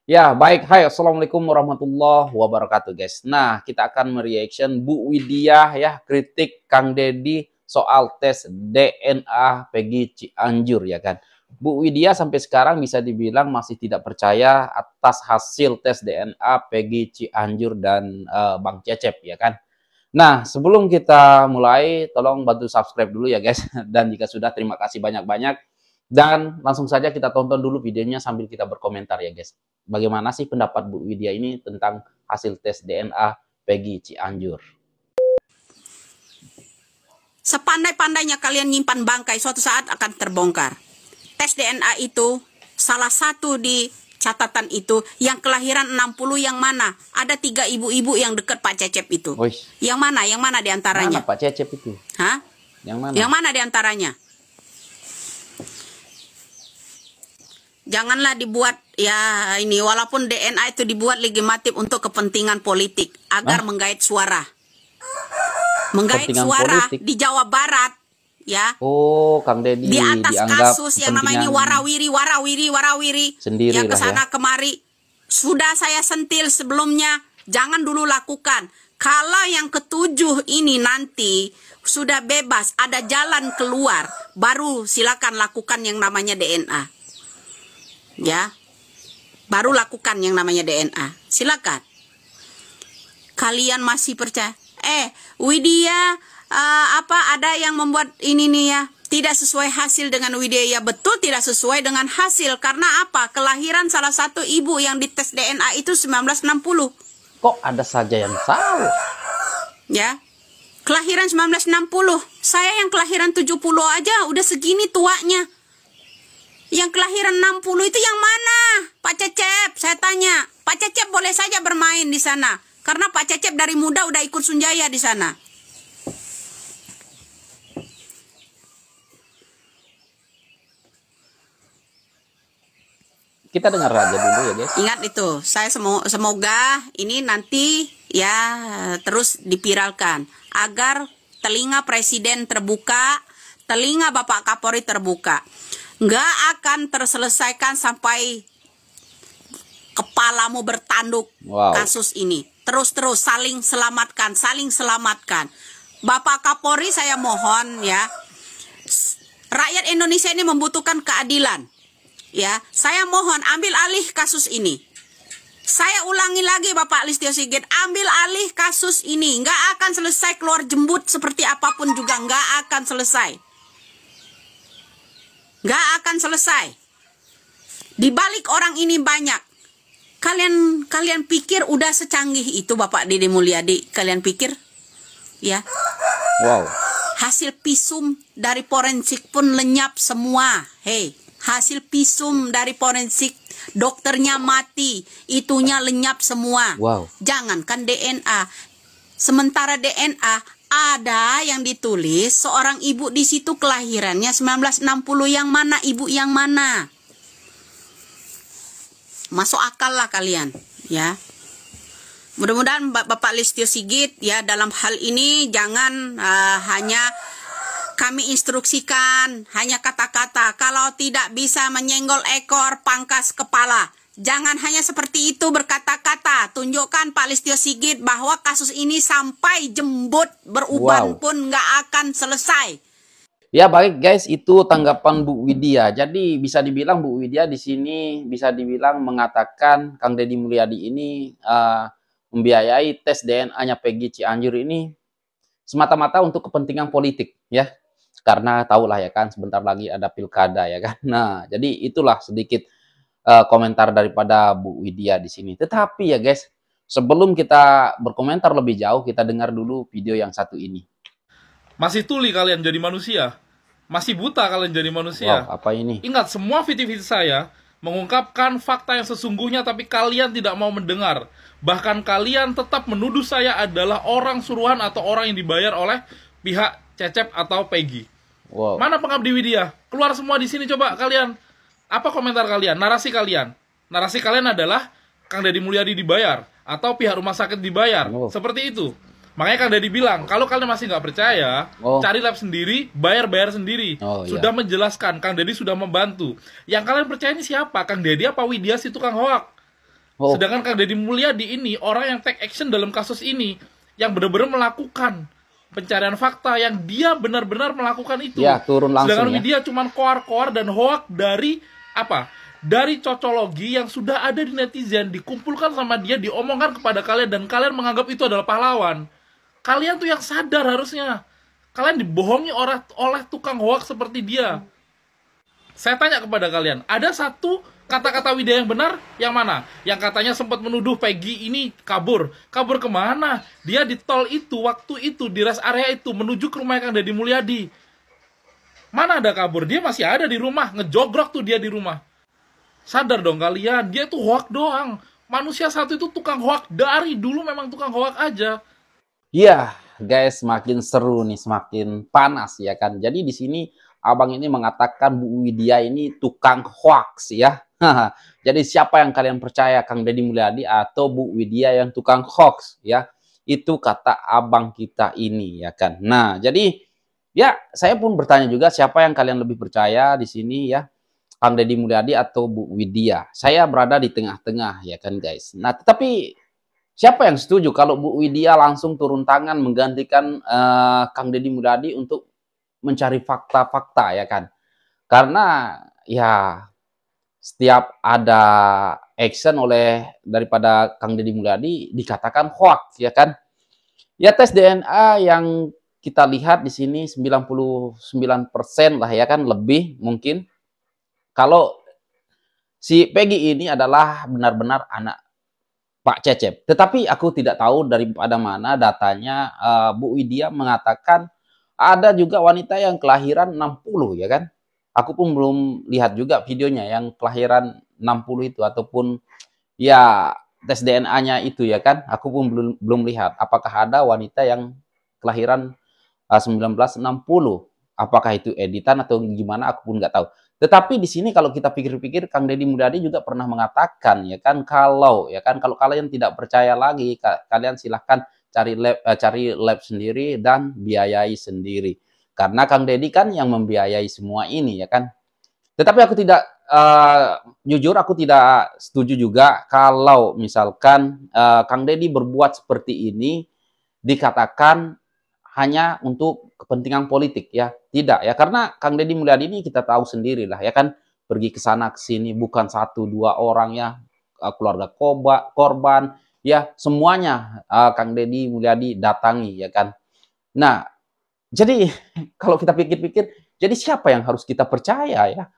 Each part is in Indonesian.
Ya, baik. Hai, Assalamualaikum warahmatullahi wabarakatuh, guys. Nah, kita akan mereaction Bu Widya ya, kritik Kang Deddy soal tes DNA Peggy Cianjur ya kan. Bu Widya sampai sekarang bisa dibilang masih tidak percaya atas hasil tes DNA Peggy Cianjur dan Bang Cecep ya kan. Nah, sebelum kita mulai, tolong bantu subscribe dulu ya guys. Dan jika sudah, terima kasih banyak-banyak. Dan langsung saja kita tonton dulu videonya sambil kita berkomentar ya guys. Bagaimana sih pendapat Bu Widya ini tentang hasil tes DNA Peggy Cianjur? Sepandai-pandainya kalian nyimpan bangkai, suatu saat akan terbongkar. Tes DNA itu, salah satu di catatan itu, yang kelahiran 60 yang mana? Ada 3 ibu-ibu yang dekat Pak Cecep itu. Oish. Yang mana? Yang mana diantaranya? Mana Pak Cecep itu? Hah? Yang mana? Yang mana diantaranya? Janganlah dibuat ya ini, walaupun DNA itu dibuat legislatif untuk kepentingan politik agar menggait suara. Menggait suara politik di Jawa Barat ya. Oh, Kang Deddy di atas dianggap kasus yang namanya warawiri sendiri yang kesana ya. Kemari sudah saya sentil sebelumnya. Jangan dulu lakukan. Kalau yang ketujuh ini nanti sudah bebas, ada jalan keluar, baru silakan lakukan yang namanya DNA ya. Baru lakukan yang namanya DNA, silakan. Kalian masih percaya Widya ada yang membuat ini nih ya, tidak sesuai hasil dengan Widya? Ya betul, tidak sesuai dengan hasil. Karena apa? Kelahiran salah satu ibu yang dites DNA itu 1960. Kok ada saja yang salah? Ya, kelahiran 1960. Saya yang kelahiran 70 aja udah segini tuanya. Yang kelahiran 60 itu yang mana? Pak Cecep, saya tanya. Pak Cecep boleh saja bermain di sana, karena Pak Cecep dari muda udah ikut Sunjaya di sana. Kita dengar aja dulu ya guys. Ingat itu, saya semoga ini nanti ya terus dipiralkan agar telinga presiden terbuka, telinga Bapak Kapolri terbuka. Nggak akan terselesaikan sampai kepalamu bertanduk. Kasus ini terus saling selamatkan. Bapak Kapolri, saya mohon ya, rakyat Indonesia ini membutuhkan keadilan ya. Saya mohon ambil alih kasus ini. Saya ulangi lagi, Bapak Listio Sigit, ambil alih kasus ini. Nggak akan selesai, keluar jembut seperti apapun juga nggak akan selesai. Nggak akan selesai. Di balik orang ini banyak. Kalian pikir udah secanggih itu Bapak Deddy Mulyadi? Kalian pikir? Ya. Wow. Hasil visum dari forensik pun lenyap semua. Hei, hasil visum dari forensik, dokternya mati, itunya lenyap semua. Wow. Jangankan DNA. Sementara DNA ada yang ditulis seorang ibu di situ kelahirannya 1960, yang mana ibu yang mana? Masuk akal lah kalian ya. Mudah-mudahan Bapak Listio Sigit ya, dalam hal ini jangan hanya kami instruksikan, hanya kata-kata. Kalau tidak bisa menyenggol ekor, pangkas kepala. Jangan hanya seperti itu berkata-kata. Tunjukkan Pak Listio Sigit bahwa kasus ini sampai jembut beruban pun nggak akan selesai. Ya baik guys, itu tanggapan Bu Widya. Jadi bisa dibilang Bu Widya di sini bisa dibilang mengatakan Kang Deddy Mulyadi ini membiayai tes DNA-nya Peggy Cianjur ini semata-mata untuk kepentingan politik ya. Karena tahulah ya kan, sebentar lagi ada pilkada ya kan. Nah, jadi itulah sedikit komentar daripada Bu Widya di sini. Tetapi ya guys, sebelum kita berkomentar lebih jauh, kita dengar dulu video yang satu ini. Masih tuli kalian jadi manusia, masih buta kalian jadi manusia. Wow, apa ini? Ingat, semua video-video saya mengungkapkan fakta yang sesungguhnya, tapi kalian tidak mau mendengar. Bahkan kalian tetap menuduh saya adalah orang suruhan atau orang yang dibayar oleh pihak Cecep atau Peggy. Wow. Mana pengabdi Widya? Keluar semua di sini coba kalian. Apa komentar kalian? Narasi kalian? Narasi kalian adalah Kang Deddy Mulyadi dibayar atau pihak rumah sakit dibayar. Seperti itu. Makanya Kang Deddy bilang, kalau kalian masih nggak percaya, cari lab sendiri, bayar sendiri. Sudah menjelaskan, Kang Deddy sudah membantu. Yang kalian percaya ini siapa? Kang Deddy apa Widya si tukang hoak? Oh. Sedangkan Kang Deddy Mulyadi ini orang yang take action dalam kasus ini, yang benar-benar melakukan pencarian fakta, yang dia benar-benar melakukan itu. Ya, turun langsung. Sedangkan ya. media cuman koar-koar dan hoak dari apa? Dari cocologi yang sudah ada di netizen, dikumpulkan sama dia, diomongkan kepada kalian, dan kalian menganggap itu adalah pahlawan. Kalian tuh yang sadar harusnya. Kalian dibohongi oleh tukang hoak seperti dia. Saya tanya kepada kalian, ada satu kata-kata Widya yang benar, yang mana? Yang katanya sempat menuduh Peggy ini kabur. Kabur kemana? Dia di tol itu, waktu itu, di rest area itu, menuju ke rumah Kang Deddy Mulyadi. Mana ada kabur? Dia masih ada di rumah, ngejogrok tuh dia di rumah. Sadar dong kalian, dia tuh hoak doang. Manusia satu itu tukang hoak dari dulu, memang tukang hoak aja. Iya, guys, semakin seru nih, semakin panas ya kan. Jadi di sini abang ini mengatakan Bu Widya ini tukang hoax ya. Jadi siapa yang kalian percaya, Kang Deddy Mulyadi atau Bu Widya yang tukang hoax ya? Itu kata abang kita ini ya kan. Nah, jadi ya saya pun bertanya juga siapa yang kalian lebih percaya di sini ya? Kang Deddy Mulyadi atau Bu Widya. Saya berada di tengah-tengah ya kan guys. Nah, tetapi siapa yang setuju kalau Bu Widya langsung turun tangan menggantikan Kang Deddy Mulyadi untuk mencari fakta-fakta ya kan? Karena ya setiap ada action oleh daripada Kang Deddy Mulyadi dikatakan hoax ya kan? Ya tes DNA yang kita lihat di sini 99% lah ya kan, lebih mungkin. Kalau si Peggy ini adalah benar-benar anak Pak Cecep. Tetapi aku tidak tahu daripada mana datanya Bu Widya mengatakan ada juga wanita yang kelahiran 60 ya kan. Aku pun belum lihat juga videonya yang kelahiran 60 itu ataupun ya tes DNA-nya itu ya kan. Aku pun belum lihat apakah ada wanita yang kelahiran 1960. Apakah itu editan atau gimana aku pun nggak tahu. Tetapi di sini kalau kita pikir-pikir Kang Deddy Mulyadi juga pernah mengatakan ya kan, kalau kalian tidak percaya lagi, kalian silahkan cari lab sendiri dan biayai sendiri. Karena Kang Deddy kan yang membiayai semua ini ya kan. Tetapi aku tidak jujur aku tidak setuju juga kalau misalkan Kang Deddy berbuat seperti ini dikatakan hanya untuk kepentingan politik ya. Tidak ya, karena Kang Deddy Mulyadi ini kita tahu sendiri lah ya kan, pergi ke sana ke sini bukan 1-2 orang ya, keluarga korban ya, semuanya Kang Deddy Mulyadi datangi ya kan. Nah, jadi kalau kita pikir-pikir, jadi siapa yang harus kita percaya ya?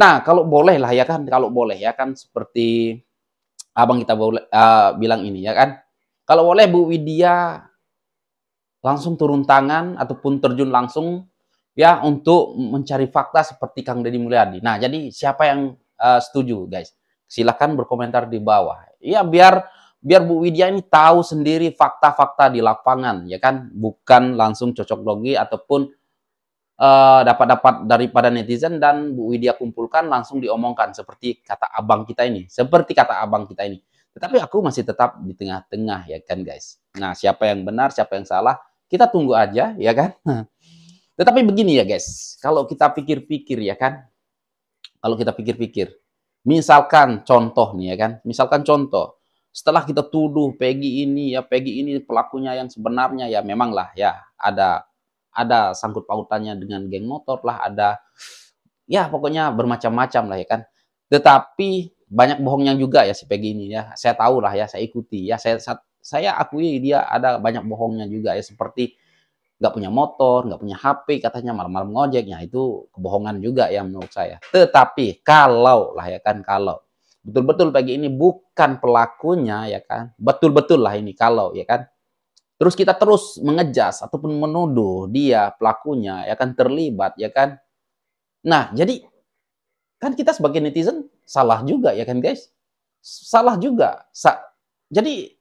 Nah, kalau boleh lah ya kan, kalau boleh ya kan, seperti abang kita bilang ini ya kan, kalau boleh Bu Widya langsung turun tangan ataupun terjun langsung ya untuk mencari fakta seperti Kang Deddy Mulyadi. Nah, jadi siapa yang setuju, guys? Silahkan berkomentar di bawah. Ya, biar Bu Widya ini tahu sendiri fakta-fakta di lapangan, ya kan? Bukan langsung cocok logi ataupun dapat daripada netizen dan Bu Widya kumpulkan langsung diomongkan seperti kata abang kita ini. Seperti kata abang kita ini. Tetapi aku masih tetap di tengah-tengah, ya kan, guys? Nah, siapa yang benar, siapa yang salah? Kita tunggu aja, ya kan? Tetapi begini ya guys, kalau kita pikir-pikir ya kan, kalau kita pikir-pikir, misalkan contoh nih ya kan, misalkan contoh, setelah kita tuduh Peggy ini pelakunya yang sebenarnya, ya memang lah ya ada sangkut pautannya dengan geng motor lah, ada ya pokoknya bermacam-macam lah ya kan. Tetapi banyak bohongnya juga ya si Peggy ini ya, saya tahu lah ya, saya ikuti ya, saya akui dia ada banyak bohongnya juga ya, seperti nggak punya motor, nggak punya HP, katanya malam-malam ngojeknya, itu kebohongan juga ya menurut saya. Tetapi kalau lah ya kan, kalau betul-betul Peggy ini bukan pelakunya ya kan, betul-betul lah ini kalau ya kan, terus kita terus mengejas ataupun menuduh dia pelakunya ya kan, terlibat ya kan. Nah, jadi kan kita sebagai netizen salah juga ya kan guys, salah juga. Jadi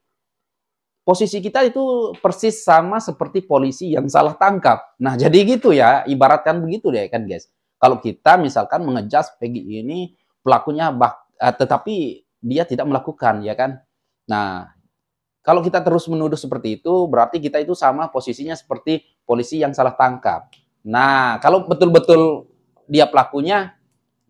posisi kita itu persis sama seperti polisi yang salah tangkap. Nah, jadi gitu ya, ibaratkan begitu deh kan guys. Kalau kita misalkan mengejas Peggy ini pelakunya tetapi dia tidak melakukan ya kan. Nah, kalau kita terus menuduh seperti itu, berarti kita itu sama posisinya seperti polisi yang salah tangkap. Nah, kalau betul-betul dia pelakunya,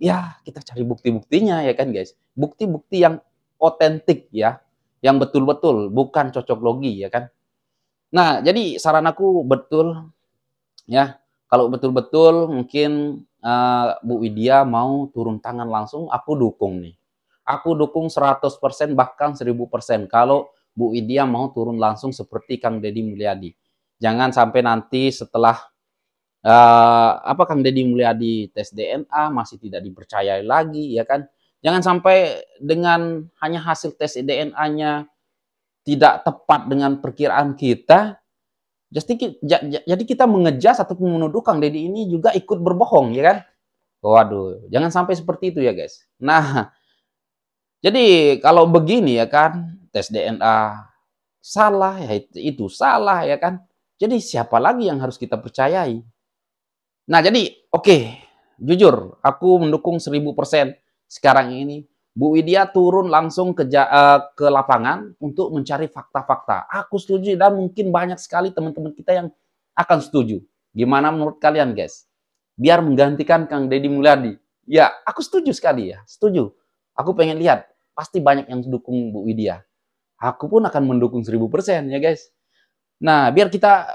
ya kita cari bukti-buktinya ya kan guys. Bukti-bukti yang otentik ya, yang betul-betul, bukan cocok logi ya kan. Nah, jadi saran aku betul ya, kalau betul-betul mungkin Bu Widya mau turun tangan langsung, aku dukung nih. Aku dukung 100% bahkan 1000% kalau Bu Widya mau turun langsung seperti Kang Deddy Mulyadi. Jangan sampai nanti setelah Kang Deddy Mulyadi tes DNA masih tidak dipercayai lagi ya kan. Jangan sampai dengan hanya hasil tes DNA-nya tidak tepat dengan perkiraan kita, jadi kita mengejas ataupun menuduh Kang Deddy ini juga ikut berbohong ya kan. Waduh, jangan sampai seperti itu ya guys. Nah, jadi kalau begini ya kan, tes DNA salah ya itu salah ya kan. Jadi siapa lagi yang harus kita percayai? Nah, jadi oke, jujur aku mendukung 1000% sekarang ini Bu Widya turun langsung ke lapangan untuk mencari fakta-fakta. Aku setuju dan mungkin banyak sekali teman-teman kita yang akan setuju. Gimana menurut kalian, guys? Biar menggantikan Kang Deddy Mulyadi. Ya, aku setuju sekali ya, setuju. Aku pengen lihat, pasti banyak yang dukung Bu Widya. Aku pun akan mendukung 1000% ya, guys. Nah, biar kita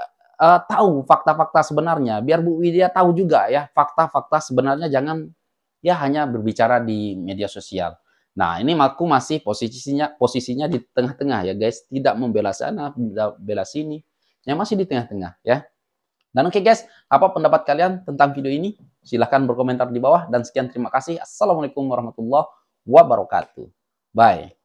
tahu fakta-fakta sebenarnya, biar Bu Widya tahu juga ya fakta-fakta sebenarnya, jangan ya hanya berbicara di media sosial. Nah, ini aku masih posisinya di tengah-tengah ya guys, tidak membela sana, tidak bela sini, yang masih di tengah-tengah ya. Dan oke guys, apa pendapat kalian tentang video ini? Silahkan berkomentar di bawah dan sekian terima kasih. Assalamualaikum warahmatullahi wabarakatuh. Bye.